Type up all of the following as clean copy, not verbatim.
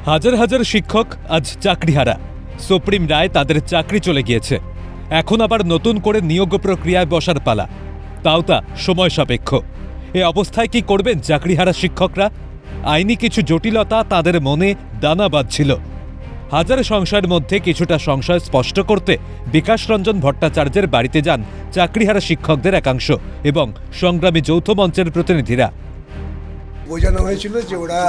হাজার হাজার শিক্ষক আজ চাকরিহারা। সুপ্রিম রায় তাদের চাকরি চলে গিয়েছে। এখন আবার নতুন করে নিয়োগ প্রক্রিয়ায় বসার পালা, তাও তা সময় সাপেক্ষ। এ অবস্থায় কি করবেন চাকরিহারা শিক্ষকরা? আইনি কিছু জটিলতা তাদের মনে দানা বাঁধছিল। হাজার সংশয়ের মধ্যে কিছুটা সংশয় স্পষ্ট করতে বিকাশ রঞ্জন ভট্টাচার্যের বাড়িতে যান চাকরিহারা শিক্ষকদের একাংশ এবং সংগ্রামী যৌথ মঞ্চের প্রতিনিধিরা। বোঝানো হয়েছিল যে ওরা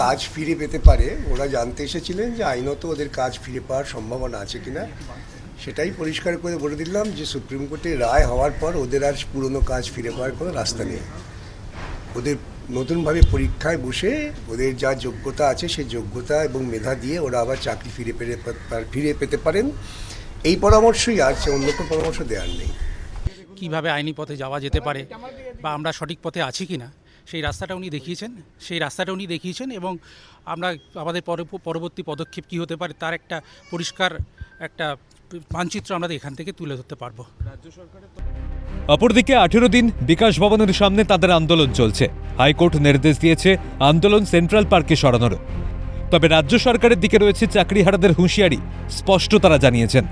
কাজ ফিরে পেতে পারে। ওরা জানতে এসেছিলেন যে আইনত ওদের কাজ ফিরে পাওয়ার সম্ভাবনা আছে কিনা। সেটাই পরিষ্কার করে বলে দিলাম যে সুপ্রিম কোর্টের রায় হওয়ার পর ওদের আর পুরনো কাজ ফিরে পাওয়ার কোনো রাস্তা নেই। ওদের নতুনভাবে পরীক্ষায় বসে ওদের যা যোগ্যতা আছে সেই যোগ্যতা এবং মেধা দিয়ে ওরা আবার চাকরি ফিরে পেতে পারেন, এই পরামর্শই আছে, অন্য কোনো পরামর্শ দেওয়ার নেই। কিভাবে আইনি পথে যাওয়া যেতে পারে বা আমরা সঠিক পথে আছি কিনা সেই রাস্তাটা উনি দেখিয়েছেন এবং আমরা আমাদের পরবর্তী পদক্ষেপ কী হতে পারে তার একটা পরিষ্কার একটা মানচিত্র আমরা এখান থেকে তুলে ধরতে পারবো। অপরদিকে 18 দিন বিকাশ ভবনের সামনে তাদের আন্দোলন চলছে। হাইকোর্ট নির্দেশ দিয়েছে আন্দোলন সেন্ট্রাল পার্কে সরানোর। তবে রাজ্য সরকারের দিকে রয়েছে চাকরিহারাদের হুঁশিয়ারি। স্পষ্ট তারা জানিয়েছেন,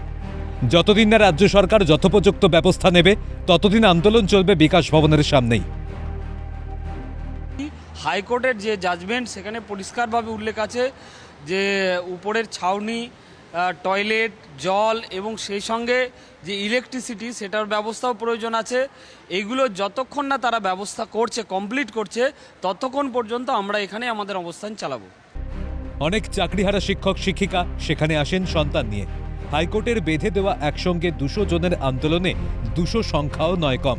যতদিন না রাজ্য সরকার যথোপযুক্ত ব্যবস্থা নেবে ততদিন আন্দোলন চলবে বিকাশ ভবনের সামনেই। হাইকোর্টের যে জাজমেন্ট সেখানে পরিষ্কারভাবে উল্লেখ আছে যে উপরের ছাউনি, টয়লেট, জল এবং সেই সঙ্গে যে ইলেকট্রিসিটি সেটার ব্যবস্থাও প্রয়োজন আছে। এইগুলো যতক্ষণ না তারা ব্যবস্থা করছে, কমপ্লিট করছে, ততক্ষণ পর্যন্ত আমরা এখানে আমাদের অবস্থান চালাবো। অনেক চাকরিহারা শিক্ষক শিক্ষিকা সেখানে আসেন সন্তান নিয়ে। হাইকোর্টের বেঁধে দেওয়া একসঙ্গে 200 জনের আন্দোলনে 200 সংখ্যাও নয় কম।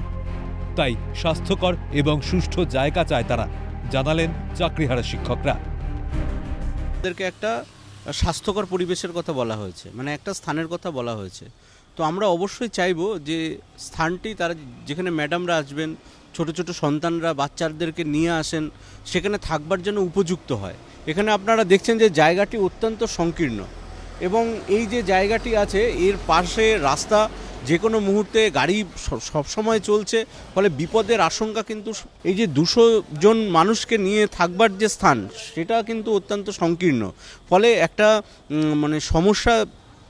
তাই স্বাস্থ্যকর এবং সুষ্ঠু জায়গা চায় তারা, জানালেন চাকরিহারা শিক্ষকরা। তাদেরকে একটা স্বাস্থ্যকর পরিবেশের কথা বলা হয়েছে, মানে একটা স্থানের কথা বলা হয়েছে। তো আমরা অবশ্যই চাইবো যে স্থানটি তারা যেখানে ম্যাডামরা আসবেন, ছোট ছোট সন্তানরা বাচ্চাদেরকে নিয়ে আসেন, সেখানে থাকবার জন্য উপযুক্ত হয়। এখানে আপনারা দেখছেন যে জায়গাটি অত্যন্ত সংকীর্ণ এবং এই যে জায়গাটি আছে এর পাশে রাস্তা, যে কোনো মুহূর্তে গাড়ি সবসময় চলছে, ফলে বিপদের আশঙ্কা কিন্তু এই যে 200 জন মানুষকে নিয়ে থাকবার যে স্থান সেটা কিন্তু অত্যন্ত সংকীর্ণ। ফলে একটা মানে সমস্যা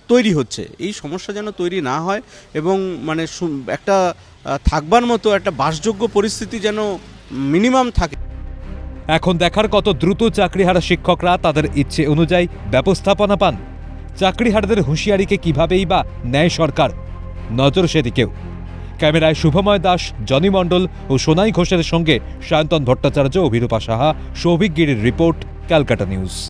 তৈরি হচ্ছে। এই সমস্যা যেন তৈরি না হয় এবং মানে একটা থাকবার মতো একটা বাসযোগ্য পরিস্থিতি যেন মিনিমাম থাকে। এখন দেখার কত দ্রুত চাকরিহারা শিক্ষকরা তাদের ইচ্ছে অনুযায়ী ব্যবস্থাপনা পান। চাকরিহারাদের হুঁশিয়ারিকে কিভাবেই বা নেয় সরকার, নজর সেদিকেও। ক্যামেরায় শুভময় দাস, জনি মণ্ডল ও সোনাই ঘোষের সঙ্গে সায়ন্তন ভট্টাচার্য, অভিরূপা সাহা, সৌভিক গিরির রিপোর্ট, ক্যালকাটা নিউজ।